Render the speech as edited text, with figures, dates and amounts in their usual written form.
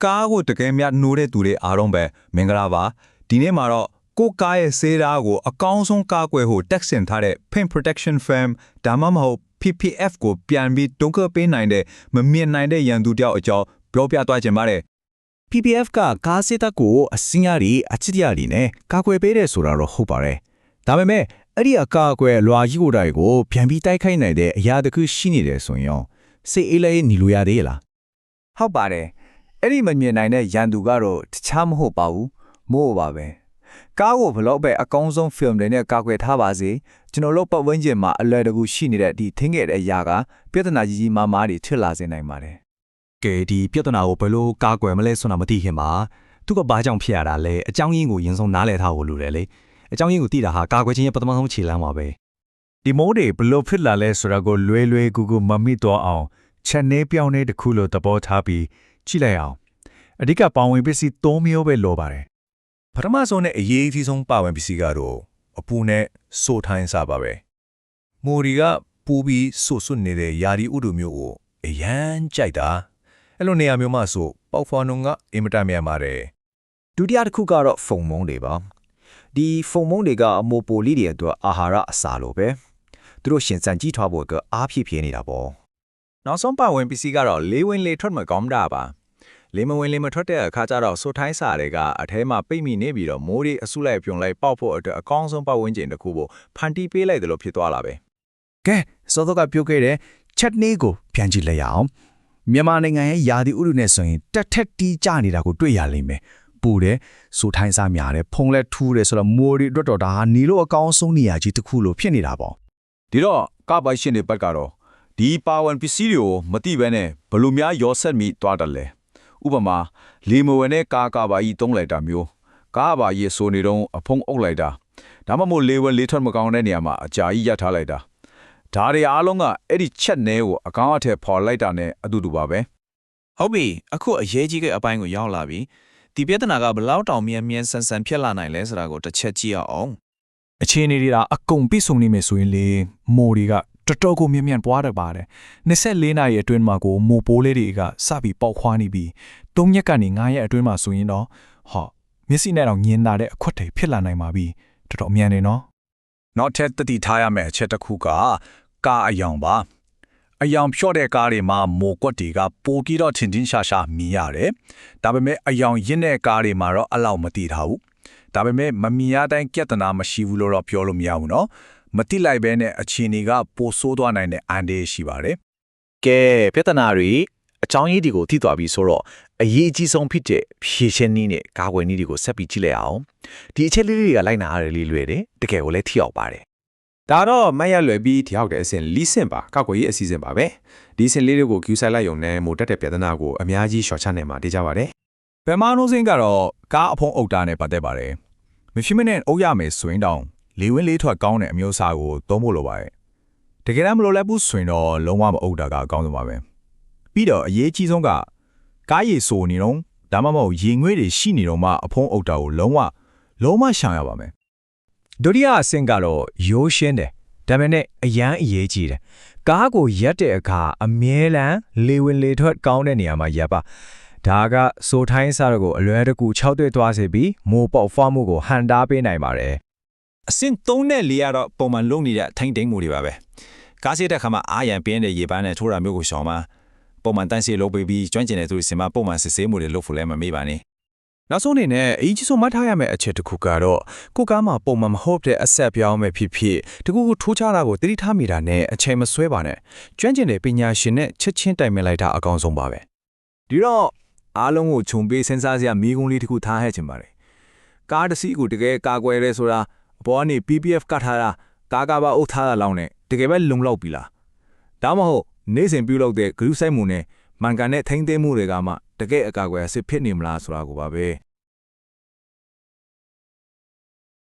ကားကိုတကယ်မြတ်နိုးတဲ့သူတွေအားလုံးပဲမင်္ဂလာပါဒီနေ့မှာတော့ကိုကားရဲ့ဆေးဓာတ်ကိုအကောင်းဆုံးကာကွယ်ဖို့တက်ဆင်ထားတဲ့ Paint Protection Film ဒါမှမဟုတ် PPF ကိုပြန်ပြီးတုံးကပေးနိုင်တဲ့မမြင်နိုင်တဲ့ရန်သူတယောက်အကြောင်းပြောပြသွားခြင်းပါတယ် PPF ကကားစစ်တပ်ကိုအစင်းရည်အချစ်ရည်နဲ့ကာကွယ်ပေးတဲ့ဆိုတာတော့ဟုတ်ပါတယ်။ဒါပေမဲ့အဲ့ဒီအကာအကွယ်လွာကြီးကိုတိုင်ကိုပြန်ပြီးတိုက်ခိုက်နိုင်တဲ့အရာတစ်ခုရှိနေတယ်ဆိုရင်စိတ်အေးလေးညီလို့ရသေးလား။ဟုတ်ပါတယ်။အဲ့ဒီမမြင်နိုင်တဲ့ရန်သူကတော့တခြားမဟုတ်ပါဘူး။မို့ပါပဲ။ကားကိုဘလို့ပဲအကောင်းဆုံး film တွေနဲ့ကာကွယ်ထားပါစေကျွန်တော်တို့ပတ်ဝန်းကျင်မှာအလွယ်တကူရှိနေတဲ့ဒီထင်းငယ်တဲ့အရာကပြဿနာကြီးကြီးမားမားတွေထစ်လာစေနိုင်ပါတယ်။ကဲဒီပြဿနာကိုဘယ်လိုကာကွယ်မလဲဆိုတာမသိခင်မှာသူကဘာကြောင့်ဖြစ်ရတာလဲအကြောင်းရင်းကိုရင်ဆုံးနားလည်ထားဖို့လိုတယ်လေအကြောင်းရင်းကိုသိတာဟာကာကွယ်ခြင်းရဲ့ပထမဆုံးခြေလှမ်းပါပဲဒီမိုးတွေဘလို့ဖြစ်လာလဲဆိုတာကိုလွယ်လွယ်ကူကူမမိတော့အောင်ချက်နေပြောင်းနေတစ်ခုလိုသဘောထားပြီးကြည့်လိုက်အောင်အဓိကပါဝင်ပစ္စည်း၃မျိုးပဲလိုပါတယ်ပထမဆုံးနဲ့အရေးကြီးဆုံးပါဝင်ပစ္စည်းကတော့အပူနဲ့စိုထိုင်းစားပါပဲမိုးတွေကပူပြီးစိုစွနေတဲ့ယာဒီဥဒုမျိုးကိုအရန်ကြိုက်တာအဲ့လိုနေရာမျိုးမှာဆိုပေါက်ဖွာနုံကအင်မတန်မြန်ပါတယ်ဒုတိယတစ်ခုကတော့ဖုံမုံတွေပါဒီဖုံမုံတွေကအမိုပိုလီတွေအတွက်အာဟာရအစာလိုပဲသူတို့ရှင်စံကြီးထွားဖို့ကအားဖြည့်ဖြည့်နေတာပေါ့နောက်ဆုံးပါဝင်ပစ္စည်းကတော့လေဝင်လေထွက်မကောင်းတာပါလေမဝင်လေမထွက်တဲ့အခါကျတော့ဆိုထိုင်းစာတွေကအထဲမှာပိတ်မိနေပြီးတော့မိုးတွေအဆုလိုက်ပြုံလိုက်ပေါက်ဖို့အတွက်အကောင်းဆုံးပတ်ဝန်းကျင်တစ်ခုကိုဖန်တီးပေးလိုက်တယ်လို့ဖြစ်သွားလာပဲကဲစောစောကပြောခဲ့တဲ့ချက်နေကိုပြန်ကြည့်လိုက်ရအောင်မြန်မာနိုင်ငံရဲ့ယာဒီဥရုနဲ့ဆိုရင်တက်ထက်တီးကြနေတာကိုတွေ့ရလိမ့်မယ်ပူတယ်ဆိုထိုင်းစားများတယ်ဖုံလက်ထူးတယ်ဆိုတော့မိုးရီအတွက်တော့ဒါဟာနီလို့အကောင်းဆုံးနေရာကြီးတစ်ခုလို့ဖြစ်နေတာပေါ့ဒီတော့ကပိုင်ရှင်တွေဘက်ကတော့ဒီပါဝင်ပစ္စည်းတွေကိုမတိဘဲနဲ့ဘလို့များရောဆက်မိသွားတယ်လဲဥပမာလေမဝင်တဲ့ကားကပါကြီးတုံးလိုက်တာမျိုးကားပါကြီးဆိုနေတော့အဖုံးအုပ်လိုက်တာဒါမှမဟုတ်လေဝင်လေထွက်မကောင်းတဲ့နေရာမှာအကြာကြီးရပ်ထားလိုက်တာဒါတွေအားလုံးကအဲ့ဒီချက်နဲကိုအကောင်းအထည်ဖော်လိုက်တာနဲ့အတူတူပါပဲဟုတ်ပြီအခုအရေးကြီးတဲ့အပိုင်းကိုရောက်လာပြီဒီပြဿနာကဘလောက်တောင်မြန်ဆန်ဖြစ်လာနိုင်လဲဆိုတာကိုတစ်ချက်ကြည့်အောင်အခြေအနေတွေကအကုန်ပြည့်စုံနေမယ်ဆိုရင်လေမိုတွေကတော်တော်ကိုမြန်ပွားတတ်ပါတယ်24နာရီအတွင်းမှာကိုမိုပိုးလေးတွေကစပြီးပေါက်ခွားနေပြီး3ရက်ကနေ9ရက်အတွင်းမှာဆိုရင်တော့မျက်စိနဲ့တော့ညင်လာတဲ့အခွက်တွေဖြစ်လာနိုင်ပါပြီတော်တော်မြန်နေနော်နောက်ထပ်တတိထားရမယ့်အချက်တစ်ခုကကားအယောင်ပါအယောင်ဖြော့တဲ့ကားတွေမှာမိုကွက်တွေကပိုပြီးတော့ချင်းရှာမြင်ရတယ်ဒါပေမဲ့အယောင်ရင်းတဲ့ကားတွေမှာတော့အလောက်မသိထားဘူးဒါပေမဲ့မမြင်ရတိုင်းကြက်တနာမရှိဘူးလို့တော့ပြောလို့မရဘူးနော်မတိလိုက်ဘဲနဲ့အခြေအနေကပိုဆိုးသွားနိုင်တဲ့အန်ဒီရှိပါတယ်ကဲပြဿနာတွေအကြောင်းရင်းတွေကိုသိသွားပြီဆိုတော့အရေးအကြီးဆုံးဖြစ်တဲ့ဖြည့်ရှင်းနည်းနဲ့ကာကွယ်နည်းတွေကိုဆက်ပြီးကြည့်လိုက်အောင်ဒီအချက်လေးတွေကလိုက်နာရတယ်လေးလွယ်တယ်တကယ်ကိုလည်းထိရောက်ပါတယ်ဒါတော့မတ်ရလွယ်ပြီးတယောက်တဲ့အဆင့်လီးစင်ပါကောက်ွယ်ရေးအစီအစဉ်ပါပဲဒီအဆင့်လေးတွေကို queue ဆိုင်လိုက်ရုံနဲ့မို့တက်တဲ့ပြဿနာကိုအများကြီးရှော့ချနိုင်မှာတေးကြပါတယ်ပယ်မာနိုးစင်းကတော့ကားအဖုံးအုပ်တာနဲ့ပတ်သက်ပါတယ်မဖြစ်မနဲ့အုပ်ရမယ်ဆိုရင်တောင်လေဝင်လေးထွက်ကောင်းတဲ့အမျိုးအစားကိုသုံးဖို့လိုပါတယ်တကယ်တမ်းမလိုလဲဘူးဆိုရင်တော့လုံးဝမအုပ်တာကအကောင်းဆုံးပါပဲပြီးတော့အရေးကြီးဆုံးကကားရည်ဆိုနေတော့ဒါမှမဟုတ်ရေငွေ့တွေရှိနေတော့မှအဖုံးအုပ်တာကိုလုံးဝရှောင်ရပါမယ်ဒုတိယအဆင့်ကတော့ရိုးရှင်းတယ်ဒါပေမဲ့အရန်အရေးကြီးတယ်ကားကိုရက်တဲ့အခါအမြဲတမ်းလေဝင်လေထွက်ကောင်းတဲ့နေရာမှာရပ်ပါဒါကဆိုထိုင်းစားကိုအလွယ်တကူ6တွေ့သွားစေပြီးမိုးပေါက်ဖွားမှုကိုဟန်တားပေးနိုင်ပါတယ်အဆင့်3နဲ့4ကတော့ပုံမှန်လုံနေတဲ့ထိုင်းတိန်မှုတွေပါပဲကားစီးတဲ့ခါမှာအာရန်ပြင်းတဲ့ရေပန်းနဲ့ထိုးတာမျိုးကိုရှောင်ပါပုံမှန်တန်းစီလုပ်ပြီးကျွမ်းကျင်တဲ့သူတွေစင်မှာပုံမှန်စစ်ဆေးမှုတွေလုပ်ဖို့လည်းမမေ့ပါနဲ့နောက်ဆုံးအနေနဲ့အကြီးဆုံးမှတ်ထားရမယ့်အချက်တစ်ခုကတော့ကိုကားမှာပုံမှန်မဟုတ်တဲ့အဆက်ပြောင်းမဲ့ဖြစ်တကူထိုးချတာကိုတတိထားမိတာနဲ့အချိန်မဆွဲပါနဲ့ကျွမ်းကျင်တဲ့ပညာရှင်နဲ့ချက်ချင်းတိုင်ပင်လိုက်တာအကောင်းဆုံးပါပဲဒီတော့အားလုံးကိုခြုံပေးစဉ်းစားစရာမိကုံးလေးတစ်ခုထားဟဲ့ချင်ပါတယ်ကားတစ်စီးကိုတကယ်ကာကွယ်ရဲဆိုတာအပေါ်ကနေ PPF ကတ်ထားတာကားကပါအုပ်ထားတာလောက်နဲ့တကယ်ပဲလုံလောက်ပြီလားဒါမှမဟုတ်နေ့စဉ်ပြုလုပ်တဲ့ဂရုစိုက်မှုနဲ့မှန်ကန်တဲ့ထိန်းသိမ်းမှုတွေကမှတကယ်အကာအကွယ်အစစ်ဖြစ်နေမလားဆိုတာကိုပါပဲ